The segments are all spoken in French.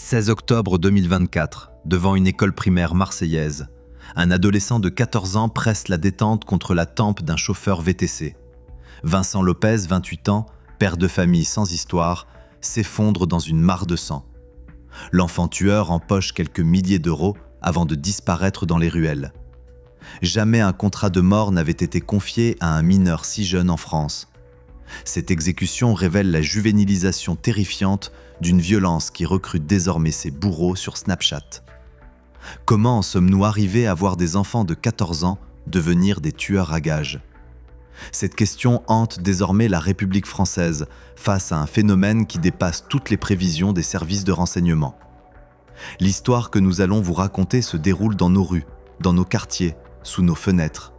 16 octobre 2024, devant une école primaire marseillaise, un adolescent de 14 ans presse la détente contre la tempe d'un chauffeur VTC. Vincent Lopez, 28 ans, père de famille sans histoire, s'effondre dans une mare de sang. L'enfant tueur empoche quelques milliers d'euros avant de disparaître dans les ruelles. Jamais un contrat de mort n'avait été confié à un mineur si jeune en France. Cette exécution révèle la juvénilisation terrifiante d'une violence qui recrute désormais ses bourreaux sur Snapchat. Comment en sommes-nous arrivés à voir des enfants de 14 ans devenir des tueurs à gages ? Cette question hante désormais la République française face à un phénomène qui dépasse toutes les prévisions des services de renseignement. L'histoire que nous allons vous raconter se déroule dans nos rues, dans nos quartiers, sous nos fenêtres.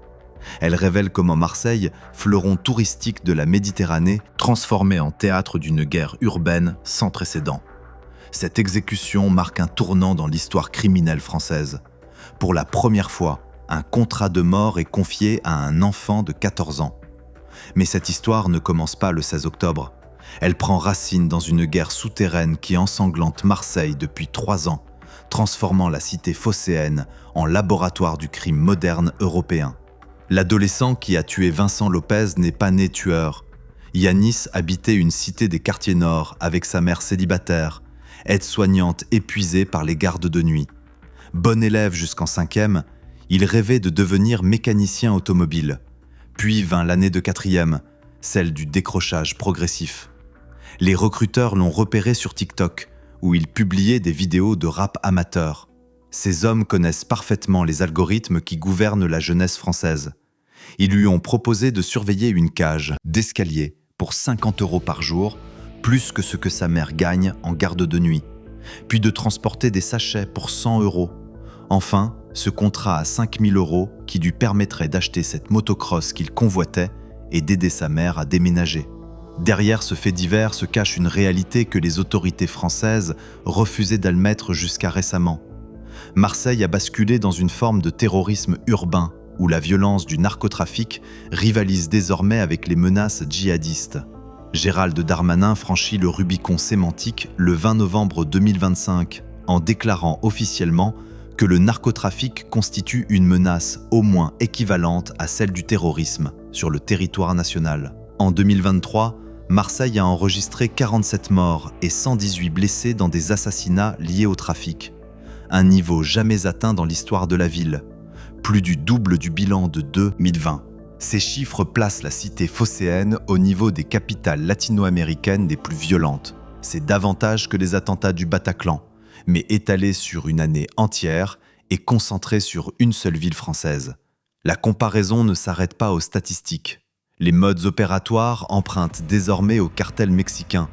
Elle révèle comment Marseille, fleuron touristique de la Méditerranée, transformée en théâtre d'une guerre urbaine sans précédent. Cette exécution marque un tournant dans l'histoire criminelle française. Pour la première fois, un contrat de mort est confié à un enfant de 14 ans. Mais cette histoire ne commence pas le 16 octobre. Elle prend racine dans une guerre souterraine qui ensanglante Marseille depuis 3 ans, transformant la cité phocéenne en laboratoire du crime moderne européen. L'adolescent qui a tué Vincent Lopez n'est pas né tueur. Yanis habitait une cité des quartiers nord avec sa mère célibataire, aide-soignante épuisée par les gardes de nuit. Bon élève jusqu'en 5e, il rêvait de devenir mécanicien automobile. Puis vint l'année de 4e, celle du décrochage progressif. Les recruteurs l'ont repéré sur TikTok, où il publiait des vidéos de rap amateur. Ces hommes connaissent parfaitement les algorithmes qui gouvernent la jeunesse française. Ils lui ont proposé de surveiller une cage d'escalier pour 50 € par jour, plus que ce que sa mère gagne en garde de nuit, puis de transporter des sachets pour 100 €. Enfin, ce contrat à 5 000 € qui lui permettrait d'acheter cette motocross qu'il convoitait et d'aider sa mère à déménager. Derrière ce fait divers se cache une réalité que les autorités françaises refusaient d'admettre jusqu'à récemment. Marseille a basculé dans une forme de terrorisme urbain où la violence du narcotrafic rivalise désormais avec les menaces djihadistes. Gérald Darmanin franchit le Rubicon sémantique le 20 novembre 2025 en déclarant officiellement que le narcotrafic constitue une menace au moins équivalente à celle du terrorisme sur le territoire national. En 2023, Marseille a enregistré 47 morts et 118 blessés dans des assassinats liés au trafic. Un niveau jamais atteint dans l'histoire de la ville, plus du double du bilan de 2020. Ces chiffres placent la cité phocéenne au niveau des capitales latino-américaines des plus violentes. C'est davantage que les attentats du Bataclan, mais étalés sur une année entière et concentrés sur une seule ville française. La comparaison ne s'arrête pas aux statistiques. Les modes opératoires empruntent désormais au cartel mexicain.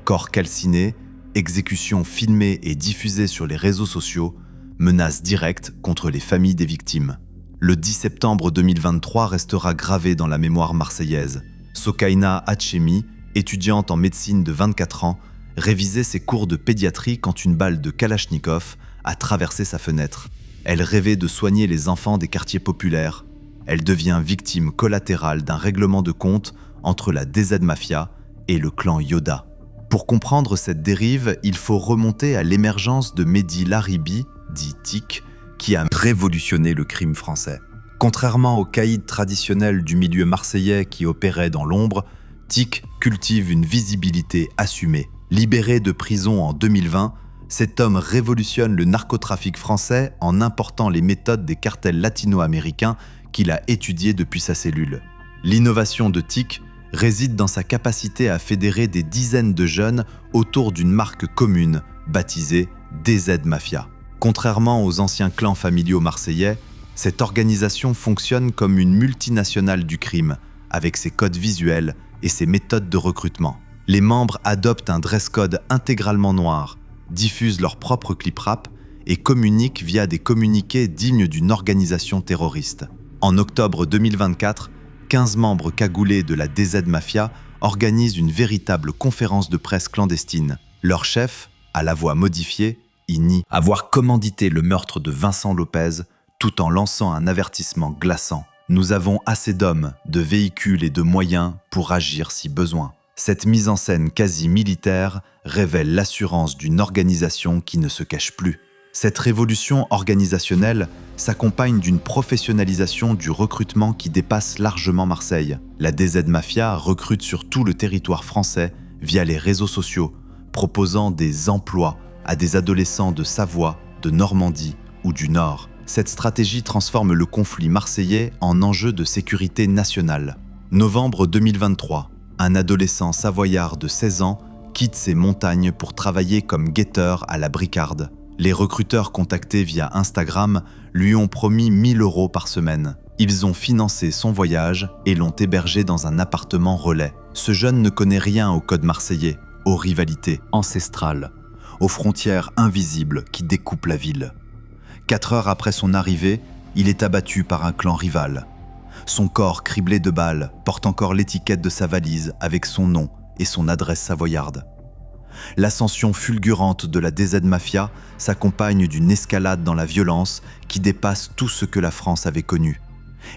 Corps calcinés, exécutions filmées et diffusées sur les réseaux sociaux, menaces directes contre les familles des victimes. Le 10 septembre 2023 restera gravé dans la mémoire marseillaise. Sokaina Hatchemi, étudiante en médecine de 24 ans, révisait ses cours de pédiatrie quand une balle de Kalachnikov a traversé sa fenêtre. Elle rêvait de soigner les enfants des quartiers populaires. Elle devient victime collatérale d'un règlement de compte entre la DZ Mafia et le clan Yoda. Pour comprendre cette dérive, il faut remonter à l'émergence de Mehdi Laribi, dit Tic, qui a révolutionné le crime français. Contrairement aux caïds traditionnels du milieu marseillais qui opéraient dans l'ombre, Tic cultive une visibilité assumée. Libéré de prison en 2020, cet homme révolutionne le narcotrafic français en important les méthodes des cartels latino-américains qu'il a étudiées depuis sa cellule. L'innovation de Tic réside dans sa capacité à fédérer des dizaines de jeunes autour d'une marque commune, baptisée DZ Mafia. Contrairement aux anciens clans familiaux marseillais, cette organisation fonctionne comme une multinationale du crime, avec ses codes visuels et ses méthodes de recrutement. Les membres adoptent un dress code intégralement noir, diffusent leurs propres clips rap et communiquent via des communiqués dignes d'une organisation terroriste. En octobre 2024, 15 membres cagoulés de la DZ Mafia organisent une véritable conférence de presse clandestine. Leur chef, à la voix modifiée, y nie avoir commandité le meurtre de Vincent Lopez tout en lançant un avertissement glaçant. Nous avons assez d'hommes, de véhicules et de moyens pour agir si besoin. Cette mise en scène quasi militaire révèle l'assurance d'une organisation qui ne se cache plus. Cette révolution organisationnelle s'accompagne d'une professionnalisation du recrutement qui dépasse largement Marseille. La DZ Mafia recrute sur tout le territoire français via les réseaux sociaux, proposant des emplois à des adolescents de Savoie, de Normandie ou du Nord. Cette stratégie transforme le conflit marseillais en enjeu de sécurité nationale. Novembre 2023, un adolescent savoyard de 16 ans quitte ses montagnes pour travailler comme guetteur à la Bricarde. Les recruteurs contactés via Instagram lui ont promis 1 000 € par semaine. Ils ont financé son voyage et l'ont hébergé dans un appartement relais. Ce jeune ne connaît rien au code marseillais, aux rivalités ancestrales, aux frontières invisibles qui découpent la ville. 4 heures après son arrivée, il est abattu par un clan rival. Son corps criblé de balles porte encore l'étiquette de sa valise avec son nom et son adresse savoyarde. L'ascension fulgurante de la DZ Mafia s'accompagne d'une escalade dans la violence qui dépasse tout ce que la France avait connu.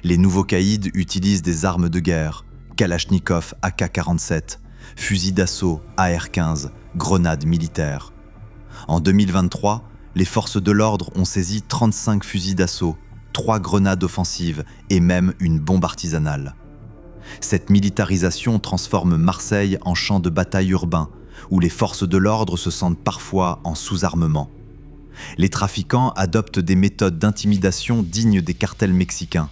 Les nouveaux caïds utilisent des armes de guerre, Kalachnikov AK-47, fusils d'assaut AR-15, grenades militaires. En 2023, les forces de l'ordre ont saisi 35 fusils d'assaut, 3 grenades offensives et même une bombe artisanale. Cette militarisation transforme Marseille en champ de bataille urbain, où les forces de l'ordre se sentent parfois en sous-armement. Les trafiquants adoptent des méthodes d'intimidation dignes des cartels mexicains.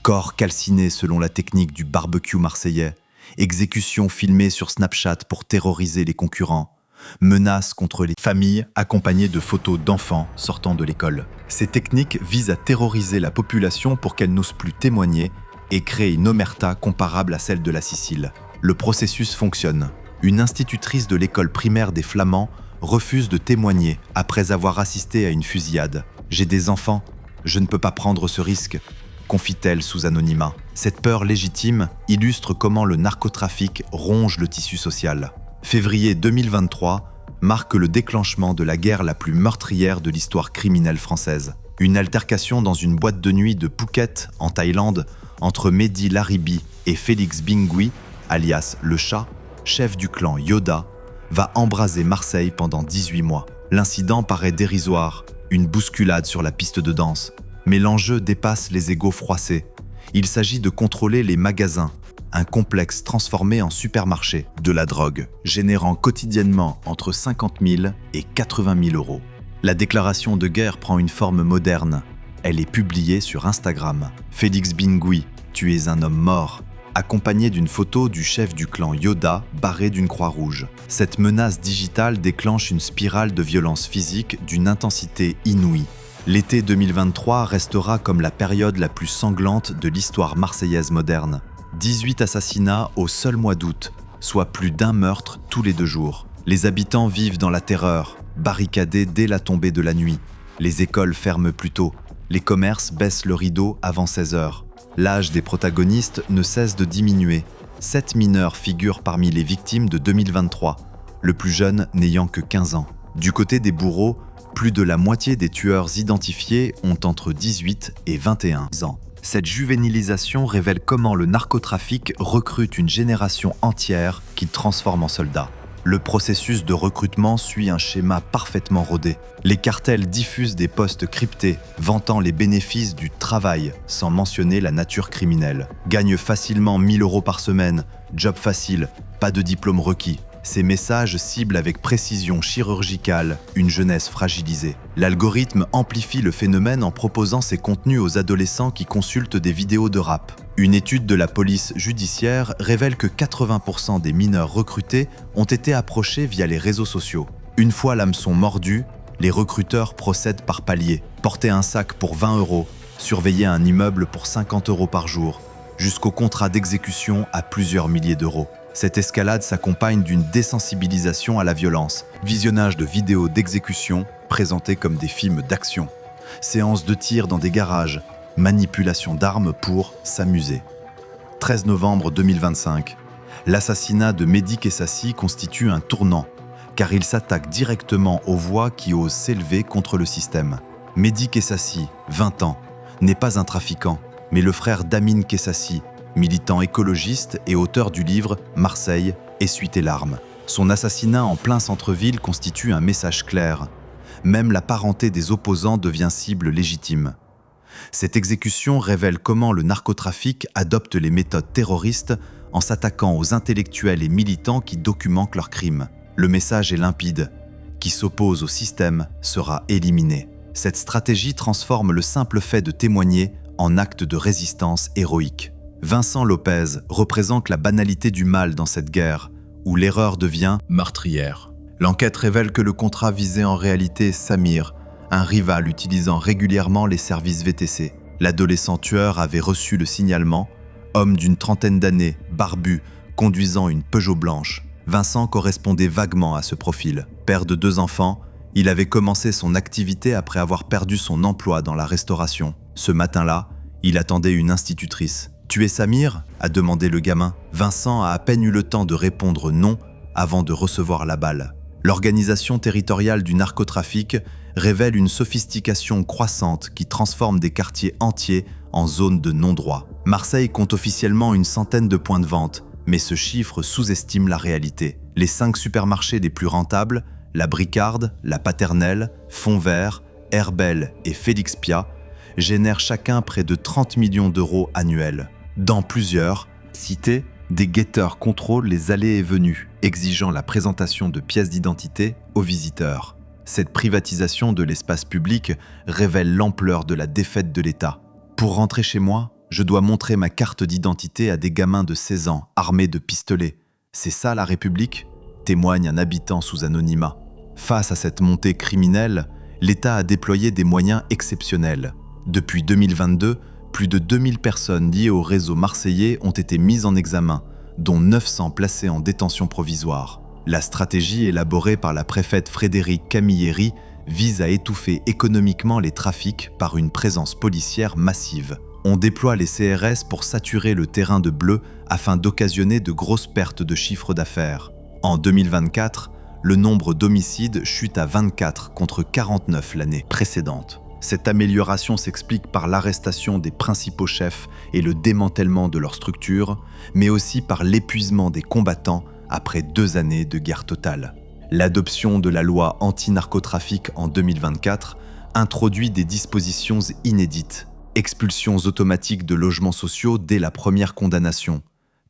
Corps calcinés selon la technique du barbecue marseillais, exécutions filmées sur Snapchat pour terroriser les concurrents, menaces contre les familles accompagnées de photos d'enfants sortant de l'école. Ces techniques visent à terroriser la population pour qu'elle n'ose plus témoigner et créer une omerta comparable à celle de la Sicile. Le processus fonctionne. Une institutrice de l'école primaire des Flamands refuse de témoigner après avoir assisté à une fusillade. « J'ai des enfants, je ne peux pas prendre ce risque », confie-t-elle sous anonymat. Cette peur légitime illustre comment le narcotrafic ronge le tissu social. Février 2023 marque le déclenchement de la guerre la plus meurtrière de l'histoire criminelle française. Une altercation dans une boîte de nuit de Phuket, en Thaïlande, entre Mehdi Laribi et Félix Bingui, alias Le Chat, chef du clan Yoda, va embraser Marseille pendant 18 mois. L'incident paraît dérisoire, une bousculade sur la piste de danse. Mais l'enjeu dépasse les égos froissés. Il s'agit de contrôler les magasins, un complexe transformé en supermarché, de la drogue, générant quotidiennement entre 50 000 et 80 000 €. La déclaration de guerre prend une forme moderne. Elle est publiée sur Instagram. Félix Bingui, tu es un homme mort, accompagné d'une photo du chef du clan Yoda barré d'une croix rouge. Cette menace digitale déclenche une spirale de violence physique d'une intensité inouïe. L'été 2023 restera comme la période la plus sanglante de l'histoire marseillaise moderne. 18 assassinats au seul mois d'août, soit plus d'1 meurtre tous les 2 jours. Les habitants vivent dans la terreur, barricadés dès la tombée de la nuit. Les écoles ferment plus tôt, les commerces baissent le rideau avant 16 h. L'âge des protagonistes ne cesse de diminuer. 7 mineurs figurent parmi les victimes de 2023, le plus jeune n'ayant que 15 ans. Du côté des bourreaux, plus de la moitié des tueurs identifiés ont entre 18 et 21 ans. Cette juvénilisation révèle comment le narcotrafic recrute une génération entière qu'il transforme en soldats. Le processus de recrutement suit un schéma parfaitement rodé. Les cartels diffusent des posts cryptés, vantant les bénéfices du travail, sans mentionner la nature criminelle. Gagne facilement 1 000 € par semaine, job facile, pas de diplôme requis. Ces messages ciblent avec précision chirurgicale une jeunesse fragilisée. L'algorithme amplifie le phénomène en proposant ces contenus aux adolescents qui consultent des vidéos de rap. Une étude de la police judiciaire révèle que 80% des mineurs recrutés ont été approchés via les réseaux sociaux. Une fois l'hameçon mordu, les recruteurs procèdent par paliers. Porter un sac pour 20 €, surveiller un immeuble pour 50 € par jour, jusqu'au contrat d'exécution à plusieurs milliers d'euros. Cette escalade s'accompagne d'une désensibilisation à la violence, visionnage de vidéos d'exécution présentées comme des films d'action, séances de tir dans des garages, manipulation d'armes pour s'amuser. 13 novembre 2025, l'assassinat de Mehdi Kessassi constitue un tournant, car il s'attaque directement aux voix qui osent s'élever contre le système. Mehdi Kessassi, 20 ans, n'est pas un trafiquant, mais le frère d'Amine Kessassi, militant écologiste et auteur du livre « Marseille, essuie tes larmes. Son assassinat en plein centre-ville constitue un message clair. Même la parenté des opposants devient cible légitime. Cette exécution révèle comment le narcotrafic adopte les méthodes terroristes en s'attaquant aux intellectuels et militants qui documentent leurs crimes. Le message est limpide. Qui s'oppose au système sera éliminé. Cette stratégie transforme le simple fait de témoigner en acte de résistance héroïque. Vincent Lopez représente la banalité du mal dans cette guerre, où l'erreur devient meurtrière. L'enquête révèle que le contrat visait en réalité Samir, un rival utilisant régulièrement les services VTC. L'adolescent tueur avait reçu le signalement, homme d'une trentaine d'années, barbu, conduisant une Peugeot blanche. Vincent correspondait vaguement à ce profil. Père de 2 enfants, il avait commencé son activité après avoir perdu son emploi dans la restauration. Ce matin-là, il attendait une institutrice. « Tu es Samir ?» a demandé le gamin. Vincent a à peine eu le temps de répondre non avant de recevoir la balle. L'organisation territoriale du narcotrafic révèle une sophistication croissante qui transforme des quartiers entiers en zones de non-droit. Marseille compte officiellement une centaine de points de vente, mais ce chiffre sous-estime la réalité. Les 5 supermarchés les plus rentables, la Bricarde, la Paternelle, Fond Vert, Herbel et Félix Piat, génèrent chacun près de 30 millions d'euros annuels. Dans plusieurs cités, des guetteurs contrôlent les allées et venues, exigeant la présentation de pièces d'identité aux visiteurs. Cette privatisation de l'espace public révèle l'ampleur de la défaite de l'État. Pour rentrer chez moi, je dois montrer ma carte d'identité à des gamins de 16 ans, armés de pistolets. C'est ça la République ? Témoigne un habitant sous anonymat. Face à cette montée criminelle, l'État a déployé des moyens exceptionnels. Depuis 2022, plus de 2000 personnes liées au réseau marseillais ont été mises en examen, dont 900 placées en détention provisoire. La stratégie élaborée par la préfète Frédérique Camilleri vise à étouffer économiquement les trafics par une présence policière massive. On déploie les CRS pour saturer le terrain de bleu afin d'occasionner de grosses pertes de chiffre d'affaires. En 2024, le nombre d'homicides chute à 24 contre 49 l'année précédente. Cette amélioration s'explique par l'arrestation des principaux chefs et le démantèlement de leurs structures, mais aussi par l'épuisement des combattants après 2 années de guerre totale. L'adoption de la loi anti-narcotrafic en 2024 introduit des dispositions inédites. Expulsions automatiques de logements sociaux dès la première condamnation,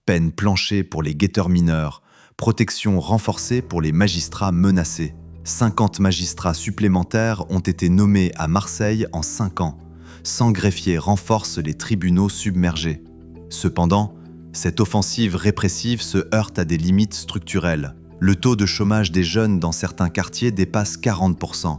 peine planchée pour les guetteurs mineurs, protection renforcée pour les magistrats menacés. 50 magistrats supplémentaires ont été nommés à Marseille en 5 ans. 100 greffiers renforcent les tribunaux submergés. Cependant, cette offensive répressive se heurte à des limites structurelles. Le taux de chômage des jeunes dans certains quartiers dépasse 40%.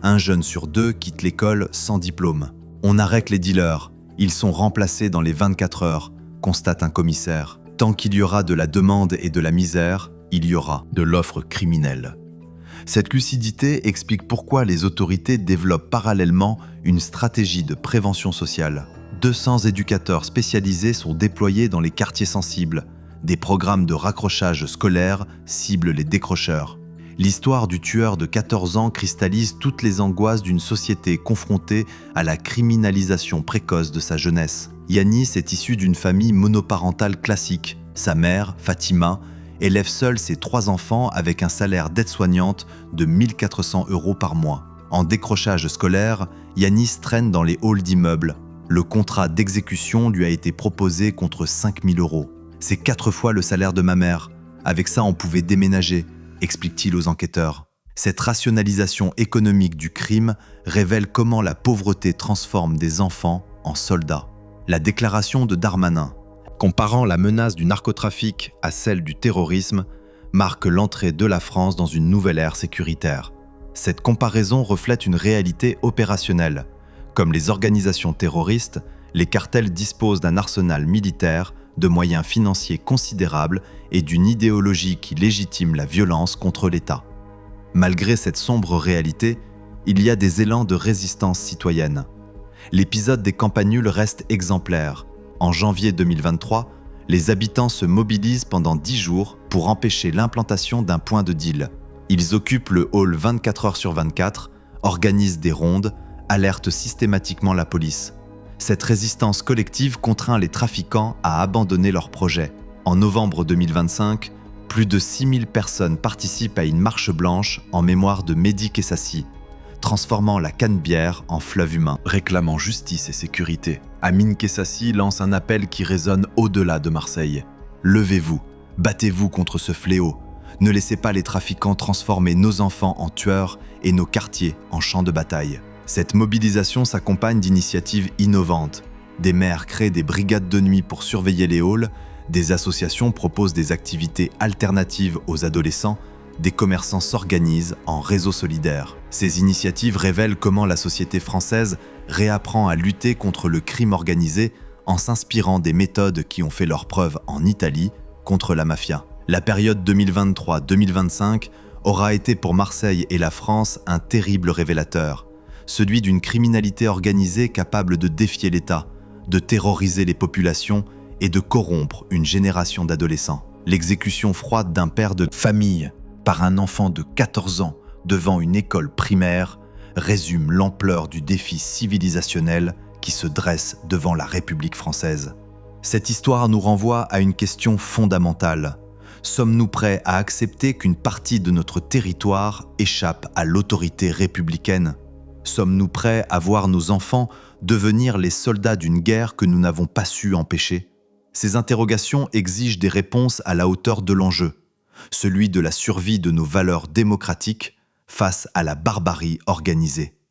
Un jeune sur 2 quitte l'école sans diplôme. On arrête les dealers, ils sont remplacés dans les 24 heures, constate un commissaire. Tant qu'il y aura de la demande et de la misère, il y aura de l'offre criminelle. Cette lucidité explique pourquoi les autorités développent parallèlement une stratégie de prévention sociale. 200 éducateurs spécialisés sont déployés dans les quartiers sensibles. Des programmes de raccrochage scolaire ciblent les décrocheurs. L'histoire du tueur de 14 ans cristallise toutes les angoisses d'une société confrontée à la criminalisation précoce de sa jeunesse. Yanis est issu d'une famille monoparentale classique. Sa mère, Fatima, élève seule ses 3 enfants avec un salaire d'aide-soignante de 1 400 € par mois. En décrochage scolaire, Yanis traîne dans les halls d'immeubles. Le contrat d'exécution lui a été proposé contre 5 000 €. C'est 4 fois le salaire de ma mère. Avec ça, on pouvait déménager, explique-t-il aux enquêteurs. Cette rationalisation économique du crime révèle comment la pauvreté transforme des enfants en soldats. La déclaration de Darmanin, comparant la menace du narcotrafic à celle du terrorisme, marque l'entrée de la France dans une nouvelle ère sécuritaire. Cette comparaison reflète une réalité opérationnelle. Comme les organisations terroristes, les cartels disposent d'un arsenal militaire, de moyens financiers considérables et d'une idéologie qui légitime la violence contre l'État. Malgré cette sombre réalité, il y a des élans de résistance citoyenne. L'épisode des Campagnules reste exemplaire. En janvier 2023, les habitants se mobilisent pendant 10 jours pour empêcher l'implantation d'un point de deal. Ils occupent le hall 24 heures sur 24, organisent des rondes, alertent systématiquement la police. Cette résistance collective contraint les trafiquants à abandonner leurs projets. En novembre 2025, Plus de 6000 personnes participent à une marche blanche en mémoire de Mehdi Kessassi, transformant la Canebière en fleuve humain. Réclamant justice et sécurité, Amine Kessassi lance un appel qui résonne au-delà de Marseille. Levez-vous, battez-vous contre ce fléau. Ne laissez pas les trafiquants transformer nos enfants en tueurs et nos quartiers en champs de bataille. Cette mobilisation s'accompagne d'initiatives innovantes. Des maires créent des brigades de nuit pour surveiller les halls, des associations proposent des activités alternatives aux adolescents, des commerçants s'organisent en réseaux solidaires. Ces initiatives révèlent comment la société française réapprend à lutter contre le crime organisé en s'inspirant des méthodes qui ont fait leurs preuves en Italie contre la mafia. La période 2023-2025 aura été pour Marseille et la France un terrible révélateur, celui d'une criminalité organisée capable de défier l'État, de terroriser les populations et de corrompre une génération d'adolescents. L'exécution froide d'un père de famille par un enfant de 14 ans devant une école primaire résume l'ampleur du défi civilisationnel qui se dresse devant la République française. Cette histoire nous renvoie à une question fondamentale. Sommes-nous prêts à accepter qu'une partie de notre territoire échappe à l'autorité républicaine ? Sommes-nous prêts à voir nos enfants devenir les soldats d'une guerre que nous n'avons pas su empêcher ? Ces interrogations exigent des réponses à la hauteur de l'enjeu, celui de la survie de nos valeurs démocratiques face à la barbarie organisée.